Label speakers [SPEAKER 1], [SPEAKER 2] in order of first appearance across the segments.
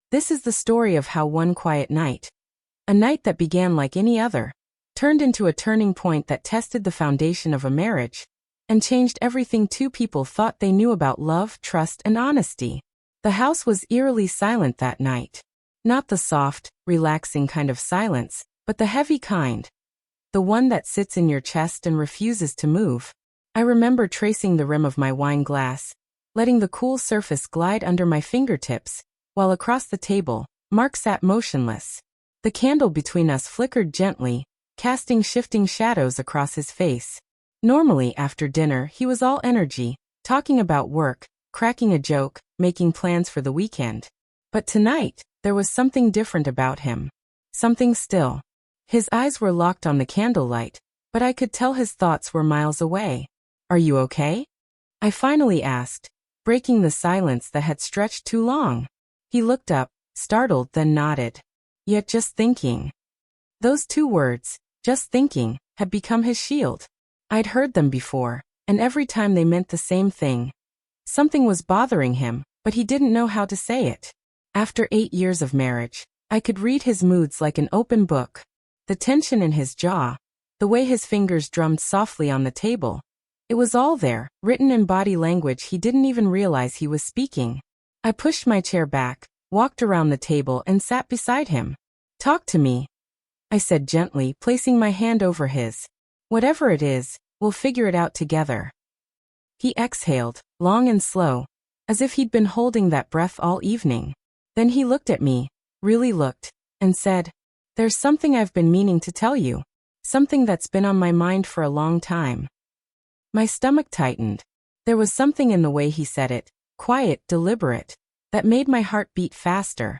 [SPEAKER 1] This is the story of how one quiet night, a night that began like any other, turned into a turning point that tested the foundation of a marriage and changed everything two people thought they knew about love, trust, and honesty. The house was eerily silent that night. Not the soft, relaxing kind of silence, but the heavy kind. The one that sits in your chest and refuses to move. I remember tracing the rim of my wine glass, letting the cool surface glide under my fingertips, while across the table, Mark sat motionless. The candle between us flickered gently, casting shifting shadows across his face. Normally after dinner he was all energy, talking about work, cracking a joke, making plans for the weekend. But tonight, there was something different about him. Something still. His eyes were locked on the candlelight, but I could tell his thoughts were miles away. "Are you okay?" I finally asked, breaking the silence that had stretched too long. He looked up, startled, then nodded. "Yet just thinking." Those two words, just thinking, had become his shield. I'd heard them before, and every time they meant the same thing. Something was bothering him, but he didn't know how to say it. After 8 years of marriage, I could read his moods like an open book. The tension in his jaw, the way his fingers drummed softly on the table. It was all there, written in body language he didn't even realize he was speaking. I pushed my chair back, walked around the table and sat beside him. "Talk to me," I said gently, placing my hand over his. "Whatever it is, we'll figure it out together." He exhaled, long and slow, as if he'd been holding that breath all evening. Then he looked at me, really looked, and said, "There's something I've been meaning to tell you. Something that's been on my mind for a long time." My stomach tightened. There was something in the way he said it, quiet, deliberate, that made my heart beat faster.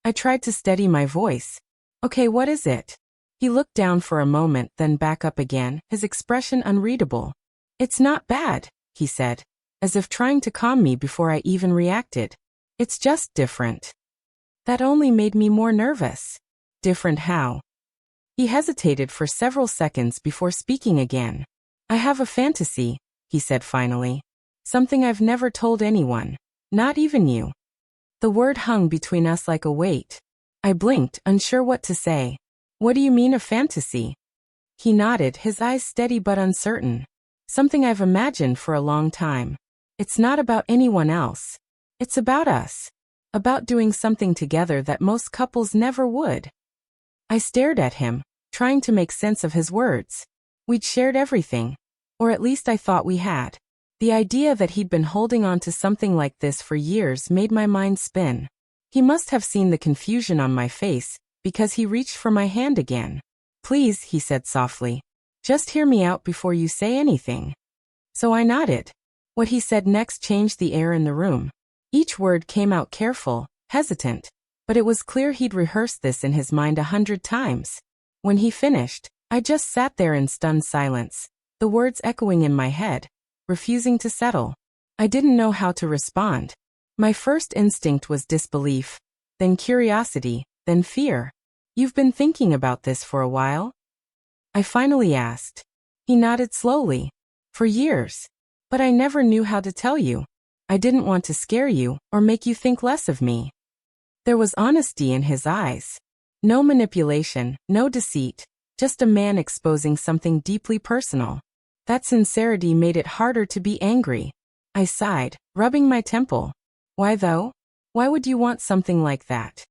[SPEAKER 1] I tried to steady my voice. "Okay, what is it?" He looked down for a moment, then back up again, his expression unreadable. "It's not bad," he said, as if trying to calm me before I even reacted. "It's just different." That only made me more nervous. Different how? He hesitated for several seconds before speaking again. "I have a fantasy," he said finally. "Something I've never told anyone. Not even you." The word hung between us like a weight. I blinked, unsure what to say. "What do you mean a fantasy?" He nodded, his eyes steady but uncertain. "Something I've imagined for a long time. It's not about anyone else. It's about us. About doing something together that most couples never would." I stared at him, trying to make sense of his words. We'd shared everything. Or at least I thought we had. The idea that he'd been holding on to something like this for years made my mind spin. He must have seen the confusion on my face, because he reached for my hand again. "Please," he said softly. "Just hear me out before you say anything." So I nodded. What he said next changed the air in the room. Each word came out careful, hesitant, but it was clear he'd rehearsed this in his mind 100 times. When he finished, I just sat there in stunned silence, the words echoing in my head, refusing to settle. I didn't know how to respond. My first instinct was disbelief, then curiosity, then fear. "You've been thinking about this for a while?" I finally asked. He nodded slowly. "For years. But I never knew how to tell you. I didn't want to scare you or make you think less of me." There was honesty in his eyes. No manipulation, no deceit, just a man exposing something deeply personal. That sincerity made it harder to be angry. I sighed, rubbing my temple. "Why though? Why would you want something like that?"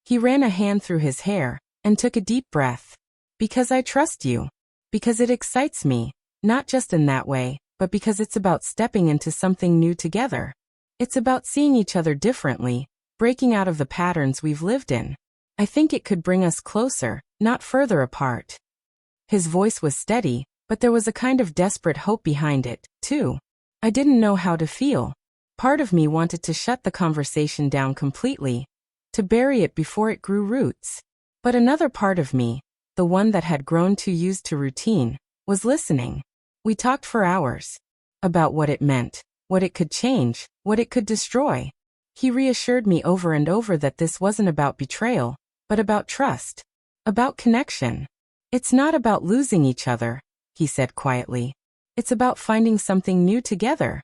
[SPEAKER 1] He ran a hand through his hair and took a deep breath. "Because I trust you. Because it excites me, not just in that way, but because it's about stepping into something new together. It's about seeing each other differently, breaking out of the patterns we've lived in. I think it could bring us closer, not further apart." His voice was steady, but there was a kind of desperate hope behind it, too. I didn't know how to feel. Part of me wanted to shut the conversation down completely, to bury it before it grew roots. But another part of me, the one that had grown too used to routine, was listening. We talked for hours. About what it meant, what it could change, what it could destroy. He reassured me over and over that this wasn't about betrayal, but about trust. About connection. "It's not about losing each other," he said quietly. "It's about finding something new together."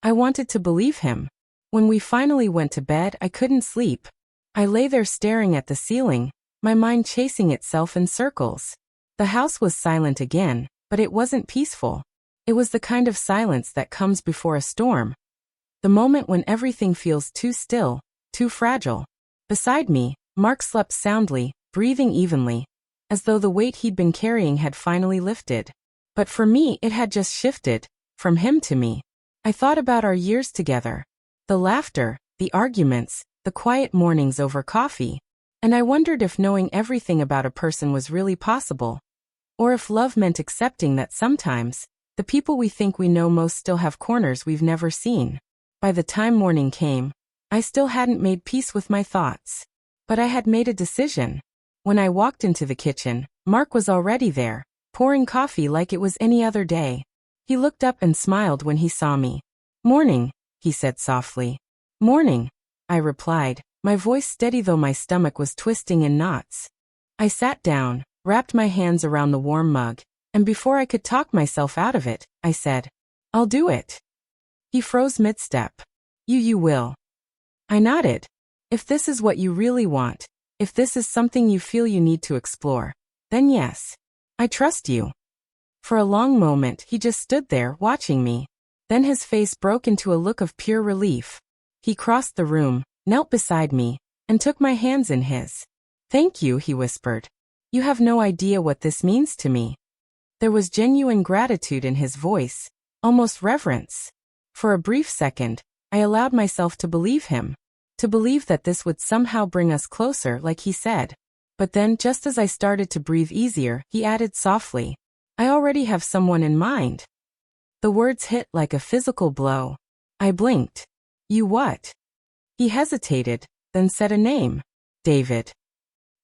[SPEAKER 1] I wanted to believe him. When we finally went to bed, I couldn't sleep. I lay there staring at the ceiling, my mind chasing itself in circles. The house was silent again, but it wasn't peaceful. It was the kind of silence that comes before a storm. The moment when everything feels too still, too fragile. Beside me, Mark slept soundly, breathing evenly, as though the weight he'd been carrying had finally lifted. But for me it had just shifted, from him to me. I thought about our years together. The laughter, the arguments, the quiet mornings over coffee. And I wondered if knowing everything about a person was really possible. Or if love meant accepting that sometimes, the people we think we know most still have corners we've never seen. By the time morning came, I still hadn't made peace with my thoughts. But I had made a decision. When I walked into the kitchen, Mark was already there, pouring coffee like it was any other day. He looked up and smiled when he saw me. "Morning," he said softly. "Morning," I replied, my voice steady though my stomach was twisting in knots. I sat down, wrapped my hands around the warm mug, and before I could talk myself out of it, I said, "I'll do it." He froze mid-step. You will." I nodded. "If this is what you really want, if this is something you feel you need to explore, then yes. I trust you." For a long moment he just stood there watching me. Then his face broke into a look of pure relief. He crossed the room, knelt beside me, and took my hands in his. "Thank you," he whispered. "You have no idea what this means to me." There was genuine gratitude in his voice, almost reverence. For a brief second, I allowed myself to believe him, to believe that this would somehow bring us closer like he said. But then, just as I started to breathe easier, he added softly, "I already have someone in mind." The words hit like a physical blow. I blinked. "You what?" He hesitated, then said a name. "David."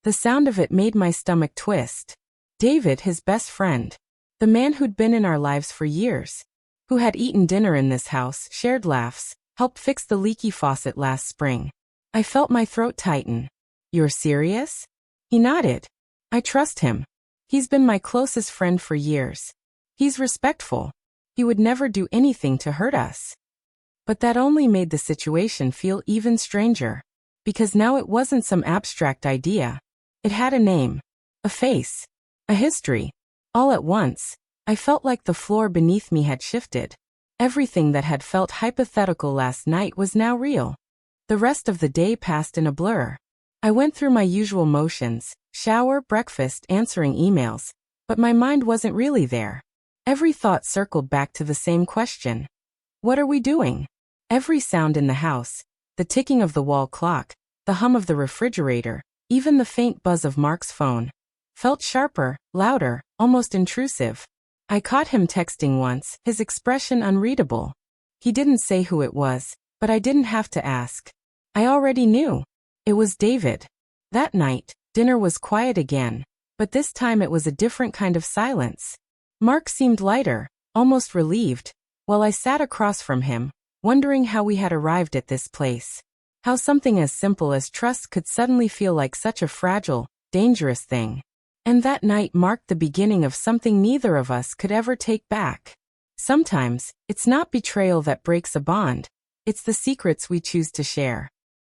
[SPEAKER 1] The sound of it made my stomach twist. David, his best friend. The man who'd been in our lives for years. Who had eaten dinner in this house, shared laughs, helped fix the leaky faucet last spring. I felt my throat tighten. "You're serious?" He nodded. "I trust him. He's been my closest friend for years. He's respectful. He would never do anything to hurt us." But that only made the situation feel even stranger. Because now it wasn't some abstract idea. It had a name. A face. A history. All at once, I felt like the floor beneath me had shifted. Everything that had felt hypothetical last night was now real. The rest of the day passed in a blur. I went through my usual motions, shower, breakfast, answering emails, but my mind wasn't really there. Every thought circled back to the same question. What are we doing? Every sound in the house, the ticking of the wall clock, the hum of the refrigerator, even the faint buzz of Mark's phone, felt sharper, louder, almost intrusive. I caught him texting once, his expression unreadable. He didn't say who it was, but I didn't have to ask. I already knew. It was David. That night, dinner was quiet again, but this time it was a different kind of silence. Mark seemed lighter, almost relieved, while I sat across from him, wondering how we had arrived at this place. How something as simple as trust could suddenly feel like such a fragile, dangerous thing. And that night marked the beginning of something neither of us could ever take back. Sometimes, it's not betrayal that breaks a bond. It's the secrets we choose to share.